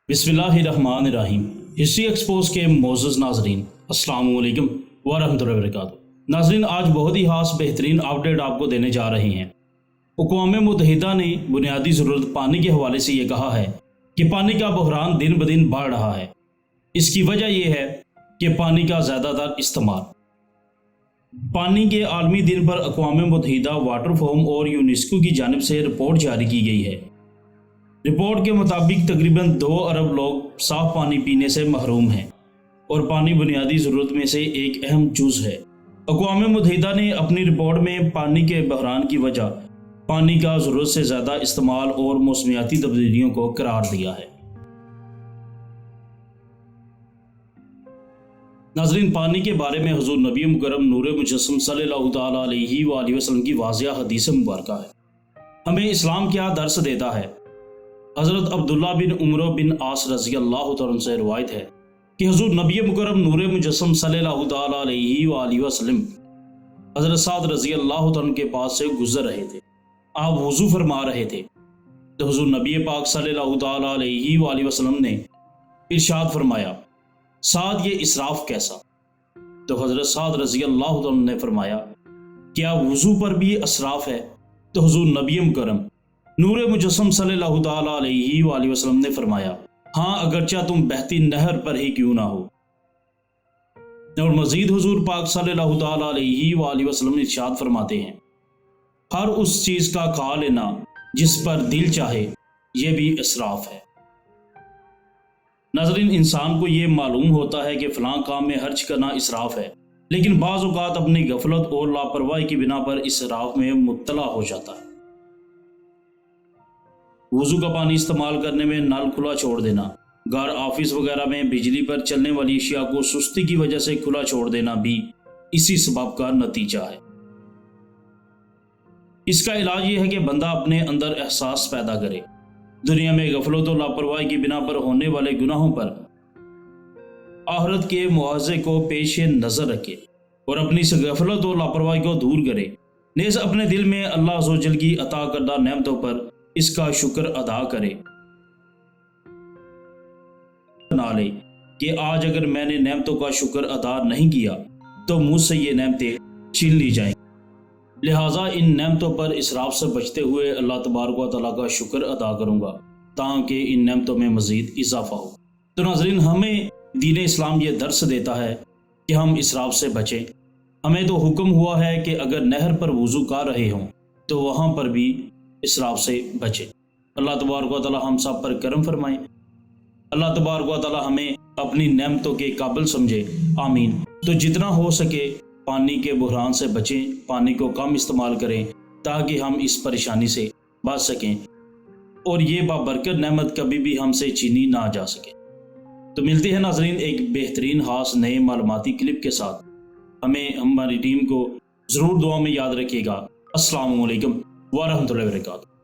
بسم اللہ الرحمن الرحیم۔ ہسٹری ایکسپوز کے معزز ناظرین، السلام علیکم ورحمۃ اللہ وبرکاتہ۔ ناظرین، آج بہت ہی خاص بہترین اپڈیٹ آپ کو دینے جا رہے ہیں۔ اقوام متحدہ نے بنیادی ضرورت پانی کے حوالے سے یہ کہا ہے کہ پانی کا بحران دن بدن بڑھ رہا ہے۔ اس کی وجہ یہ ہے کہ پانی کا زیادہ تر استعمال۔ پانی کے عالمی دن پر اقوام متحدہ واٹر فورم اور یونیسکو کی جانب سے رپورٹ جاری کی گئی ہے۔ رپورٹ کے مطابق تقریباً 2 ارب لوگ صاف پانی پینے سے محروم ہیں اور پانی بنیادی ضرورت میں سے ایک اہم جز ہے۔ اقوام متحدہ نے اپنی رپورٹ میں پانی کے بحران کی وجہ پانی کا ضرورت سے زیادہ استعمال اور موسمیاتی تبدیلیوں کو قرار دیا ہے۔ ناظرین، پانی کے بارے میں حضور نبی مکرم نور مجسم صلی اللہ تعالیٰ علیہ وآلہ وسلم کی واضح حدیث مبارکہ ہے۔ ہمیں اسلام کیا درس دیتا ہے؟ حضرت عبداللہ بن عمرو بن عاص رضی اللہ تعالیٰ عنہ سے روایت ہے کہ حضور نبی مکرم نور مجسم صلی اللہ تعالیٰ علیہ وآلہ وسلم حضرت سعد رضی اللہ تعالیٰ عنہ کے پاس سے گزر رہے تھے۔ آپ وضو فرما رہے تھے تو حضور نبی پاک صلی اللہ تعالیٰ علیہ وآلہ وسلم نے ارشاد فرمایا، سعد، یہ اسراف کیسا؟ تو حضرت سعد رضی اللہ تعالیٰ عنہ نے فرمایا، کیا وضو پر بھی اسراف ہے؟ تو حضور نبی مکرم نور مجسم صلی اللہ تعالیٰ علیہ وآلہ وسلم نے فرمایا، ہاں، اگرچہ تم بہتی نہر پر ہی کیوں نہ ہو۔ اور مزید حضور پاک صلی اللہ تعالیٰ علیہ وآلہ وسلم ارشاد فرماتے ہیں، ہر اس چیز کا کھا لینا جس پر دل چاہے، یہ بھی اسراف ہے۔ ناظرین، انسان کو یہ معلوم ہوتا ہے کہ فلاں کام میں خرچ کرنا اسراف ہے، لیکن بعض اوقات اپنی غفلت اور لاپرواہی کی بنا پر اسراف میں مبتلا ہو جاتا ہے۔ وضو کا پانی استعمال کرنے میں نل کھلا چھوڑ دینا، گھر، آفس وغیرہ میں بجلی پر چلنے والی اشیاء کو سستی کی وجہ سے کھلا چھوڑ دینا بھی اسی سبب کا نتیجہ ہے۔ اس کا علاج یہ ہے کہ بندہ اپنے اندر احساس پیدا کرے، دنیا میں غفلت و لاپرواہی کی بنا پر ہونے والے گناہوں پر آخرت کے مواضع کو پیش نظر رکھے اور اپنی اس غفلت و لاپرواہی کو دور کرے، نیز اپنے دل میں اللہ عز و جل کی عطا کردہ نعمتوں پر اس کا شکر ادا کرے، نہ لے کہ آج اگر میں نے نعمتوں کا شکر ادا نہیں کیا تو مجھ سے یہ نعمتیں چھین لی جائیں۔ لہٰذا ان نعمتوں پر اسراف سے بچتے ہوئے اللہ تبارک و تعالیٰ کا شکر ادا کروں گا تاکہ ان نعمتوں میں مزید اضافہ ہو۔ تو ناظرین، ہمیں دین اسلام یہ درس دیتا ہے کہ ہم اسراف سے بچیں۔ ہمیں تو حکم ہوا ہے کہ اگر نہر پر وضو کر رہے ہوں تو وہاں پر بھی اسراف سے بچیں۔ اللہ تبارک و تعالیٰ ہم سب پر کرم فرمائے۔ اللہ تبارک و تعالیٰ ہمیں اپنی نعمتوں کے قابل سمجھے، آمین۔ تو جتنا ہو سکے پانی کے بحران سے بچیں، پانی کو کم استعمال کریں تاکہ ہم اس پریشانی سے بچ سکیں اور یہ بابرکت نعمت کبھی بھی ہم سے چھینی نہ جا سکے۔ تو ملتے ہیں ناظرین ایک بہترین خاص نئے معلوماتی کلپ کے ساتھ۔ ہماری ٹیم کو ضرور دعا میں یاد رکھیے گا۔ السلام علیکم ورحمۃ اللہ وبرکاتہ۔